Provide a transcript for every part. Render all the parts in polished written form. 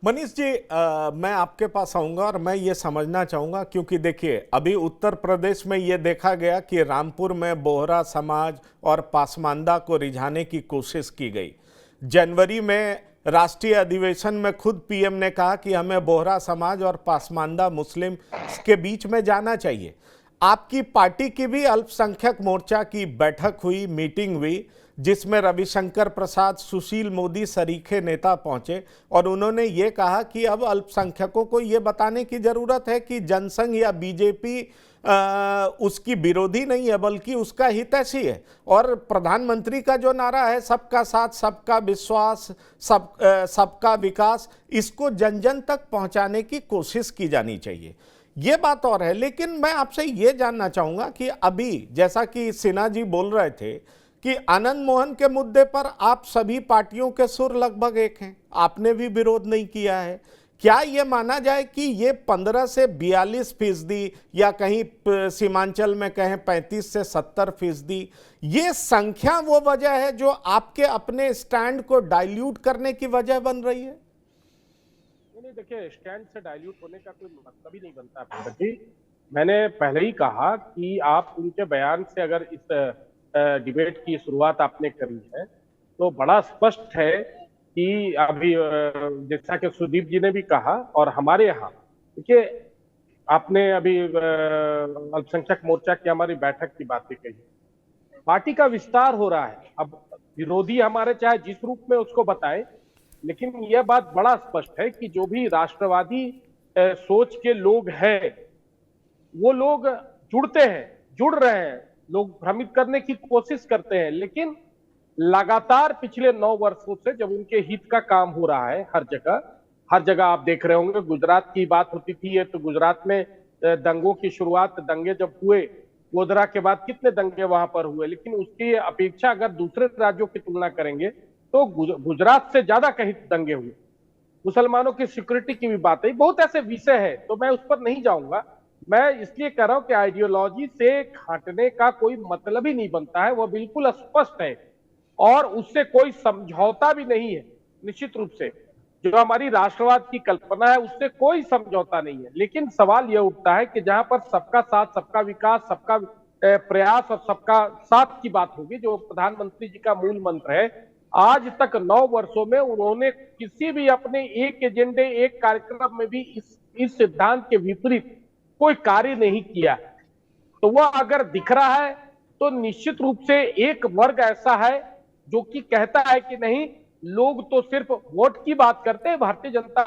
मनीष जी, मैं आपके पास आऊंगा और मैं ये समझना चाहूंगा, क्योंकि देखिए अभी उत्तर प्रदेश में ये देखा गया कि रामपुर में बोहरा समाज और पासमानदा को रिझाने की कोशिश की गई। जनवरी में राष्ट्रीय अधिवेशन में खुद पीएम ने कहा कि हमें बोहरा समाज और पासमानदा मुस्लिम के बीच में जाना चाहिए। आपकी पार्टी की भी अल्पसंख्यक मोर्चा की बैठक हुई, मीटिंग हुई, जिसमें रविशंकर प्रसाद, सुशील मोदी सरीखे नेता पहुंचे और उन्होंने ये कहा कि अब अल्पसंख्यकों को ये बताने की जरूरत है कि जनसंघ या बीजेपी उसकी विरोधी नहीं है बल्कि उसका हितैषी है। और प्रधानमंत्री का जो नारा है सबका साथ, सबका विश्वास, सबका विकास, इसको जन जन तक पहुंचाने की कोशिश की जानी चाहिए। ये बात और है, लेकिन मैं आपसे ये जानना चाहूंगा कि अभी जैसा कि सिन्हा जी बोल रहे थे कि आनंद मोहन के मुद्दे पर आप सभी पार्टियों के सुर लगभग एक हैं, आपने भी विरोध नहीं किया है। क्या ये माना जाए कि ये 15 से 42% या कहीं सीमांचल में कहें 35 से 70%, ये संख्या वो वजह है जो आपके अपने स्टैंड को डाइल्यूट करने की वजह बन रही है? नहीं, देखिए, स्टैंड से डाइल्यूट होने का कोई मतलब ही नहीं बनता पंकज जी। मैंने पहले ही कहा कि आप उनके बयान से अगर इस डिबेट की शुरुआत आपने करी है तो बड़ा स्पष्ट है कि अभी जैसा कि सुदीप जी ने भी कहा और हमारे यहाँ देखिए, आपने अभी अल्पसंख्यक मोर्चा की हमारी बैठक की बातें कही। पार्टी का विस्तार हो रहा है। अब विरोधी हमारे चाहे जिस रूप में उसको बताए, लेकिन यह बात बड़ा स्पष्ट है कि जो भी राष्ट्रवादी सोच के लोग हैं वो लोग जुड़ते हैं, जुड़ रहे हैं, लोग भ्रमित करने की कोशिश करते हैं, लेकिन लगातार पिछले 9 वर्षों से जब उनके हित का काम हो रहा है हर जगह आप देख रहे होंगे। गुजरात की बात होती थी तो गुजरात में दंगों की शुरुआत, दंगे जब हुए गोधरा के बाद कितने दंगे वहां पर हुए, लेकिन उसकी अपेक्षा अगर दूसरे राज्यों की तुलना करेंगे तो गुजरात से ज्यादा कहीं दंगे हुए। मुसलमानों की सिक्योरिटी की भी बात है, बहुत ऐसे विषय है, तो मैं उस पर नहीं जाऊंगा। मैं इसलिए कह रहा हूं कि आइडियोलॉजी से हटने का कोई मतलब ही नहीं बनता है, वह बिल्कुल स्पष्ट है और उससे कोई समझौता भी नहीं है। निश्चित रूप से जो हमारी राष्ट्रवाद की कल्पना है उससे कोई समझौता नहीं है, लेकिन सवाल यह उठता है कि जहां पर सबका साथ, सबका विकास, सबका प्रयास और सबका साथ की बात होगी, जो प्रधानमंत्री जी का मूल मंत्र है, आज तक 9 वर्षों में उन्होंने किसी भी अपने एक एजेंडे, एक कार्यक्रम में भी इस सिद्धांत के विपरीत कोई कार्य नहीं किया। तो वह अगर दिख रहा है तो निश्चित रूप से एक वर्ग ऐसा है जो कि कहता है कि नहीं, लोग तो सिर्फ वोट की बात करते हैं, भारतीय जनता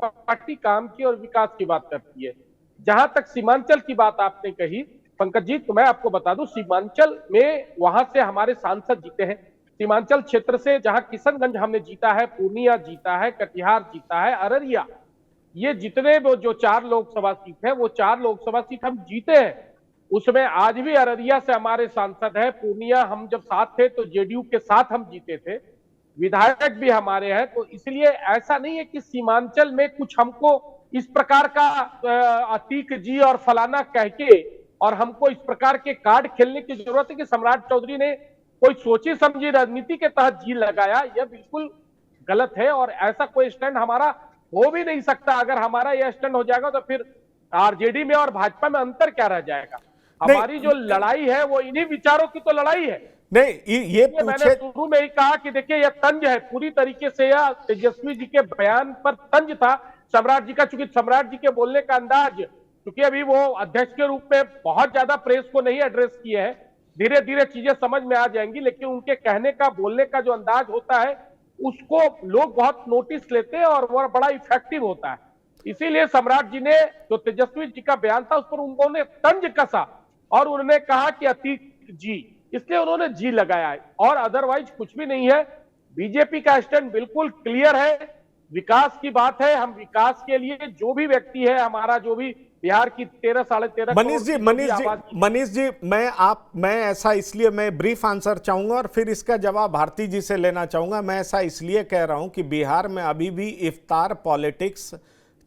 पार्टी काम की और विकास की बात करती है। जहां तक सीमांचल की बात आपने कही पंकज जी, तो मैं आपको बता दूं, सीमांचल में वहां से हमारे सांसद जीते हैं। सीमांचल क्षेत्र से जहां किशनगंज हमने जीता है, पूर्णिया जीता है, कटिहार जीता है, अररिया, ये जितने वो जो 4 लोकसभा सीट है वो 4 लोकसभा सीट हम जीते हैं। उसमें आज भी अररिया से हमारे सांसद है, पूर्णिया हम जब साथ थे तो जेडीयू के साथ हम जीते थे, विधायक भी हमारे हैं। तो इसलिए ऐसा नहीं है कि सीमांचल में कुछ हमको इस प्रकार का अतीक जी और फलाना कह के और हमको इस प्रकार के कार्ड खेलने की जरूरत है कि सम्राट चौधरी ने कोई सोची समझी राजनीति के तहत जी लगाया, यह बिल्कुल गलत है और ऐसा कोई स्टैंड हमारा हो भी नहीं सकता। अगर हमारा यह स्टैंड हो जाएगा तो फिर आरजेडी में और भाजपा में अंतर क्या रह जाएगा? हमारी जो लड़ाई है वो इन्हीं विचारों की तो लड़ाई है। नहीं, ये मैंने शुरू में ही कहा कि देखिए यह तंज है पूरी तरीके से, यह तेजस्वी जी के बयान पर तंज था सम्राट जी का, चूंकि सम्राट जी के बोलने का अंदाज, क्योंकि अभी वो अध्यक्ष के रूप में बहुत ज्यादा प्रेस को नहीं एड्रेस किए हैं, धीरे धीरे चीजें समझ में आ जाएंगी, लेकिन उनके कहने का, बोलने का जो अंदाज होता है उसको लोग बहुत नोटिस लेते हैं और वह बड़ा इफेक्टिव होता है। इसीलिए सम्राट जी ने जो तेजस्वी जी का बयान था उस पर उन्होंने तंज कसा और उन्होंने कहा कि अतीक जी, इसलिए उन्होंने जी लगाया है और अदरवाइज कुछ भी नहीं है। बीजेपी का स्टैंड बिल्कुल क्लियर है, विकास की बात है, हम विकास के लिए जो भी व्यक्ति है, हमारा जो भी बिहार की 13 साढ़े 13 मनीष जी, मैं ऐसा इसलिए, मैं ब्रीफ आंसर चाहूंगा और फिर इसका जवाब भारती जी से लेना चाहूंगा। मैं ऐसा इसलिए कह रहा हूं कि बिहार में अभी भी इफ्तार पॉलिटिक्स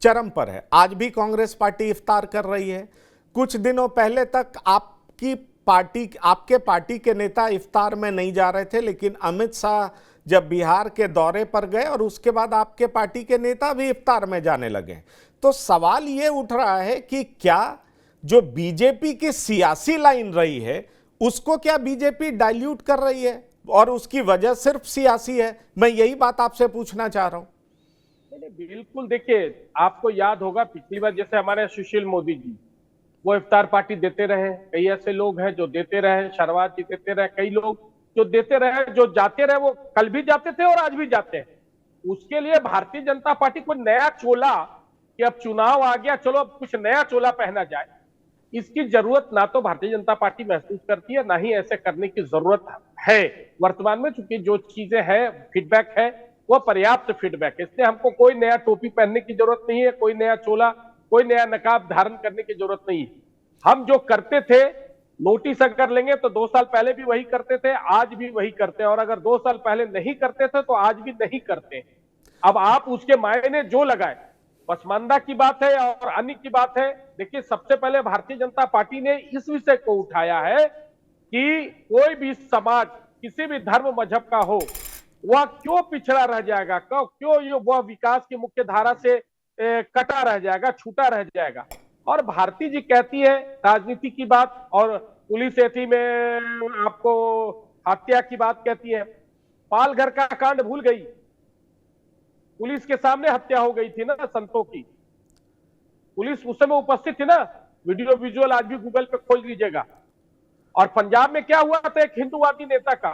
चरम पर है। आज भी कांग्रेस पार्टी इफ्तार कर रही है। कुछ दिनों पहले तक आपके पार्टी के नेता इफ्तार में नहीं जा रहे थे, लेकिन अमित शाह जब बिहार के दौरे पर गए और उसके बाद आपके पार्टी के नेता भी इफ्तार में जाने लगे। तो सवाल ये उठ रहा है कि क्या जो बीजेपी की सियासी लाइन रही है उसको क्या बीजेपी डाइल्यूट कर रही है और उसकी वजह सिर्फ सियासी है? मैं यही बात आपसे पूछना चाह रहा हूं। नहीं, बिल्कुल। देखिए, आपको याद होगा पिछली बार जैसे हमारे सुशील मोदी जी वो इफ्तार पार्टी देते रहे, कई ऐसे लोग हैं जो देते रहे, शहरवाज जी देते रहे, कई लोग जो देते रहे, जो जाते रहे, वो कल भी जाते थे और आज भी जाते हैं। उसके लिए भारतीय जनता पार्टी को नया चोला कि अब चुनाव आ गया, चलो अब कुछ नया चोला पहना जाए, इसकी जरूरत ना तो भारतीय जनता पार्टी महसूस करती है, ना ही ऐसे करने की जरूरत है वर्तमान में, चूंकि जो चीजें हैं, फीडबैक है, वो पर्याप्त फीडबैक है। इसलिए हमको कोई नया टोपी पहनने की जरूरत नहीं है, कोई नया चोला, कोई नया नकाब धारण करने की जरूरत नहीं है। हम जो करते थे, नोटिस अगर लेंगे तो 2 साल पहले भी वही करते थे, आज भी वही करते हैं, और अगर 2 साल पहले नहीं करते थे तो आज भी नहीं करते। अब आप उसके मायने जो लगाए, पसमानदा की बात है और अन्य की बात है। देखिए, सबसे पहले भारतीय जनता पार्टी ने इस विषय को उठाया है कि कोई भी समाज किसी भी धर्म मजहब का हो, वह क्यों पिछड़ा रह जाएगा, क्यों वह विकास की मुख्य धारा से कटा रह जाएगा, छूटा रह जाएगा। और भारती जी कहती है राजनीति की बात, और पुलिस एथी में आपको हत्या की बात कहती है। पालघर का कांड भूल गई, पुलिस के सामने हत्या हो गई थी ना संतों की, पुलिस उस समय उपस्थित थी ना, वीडियो विजुअल आज भी गूगल पे खोज लीजिएगा। और पंजाब में क्या हुआ था एक हिंदूवादी नेता का,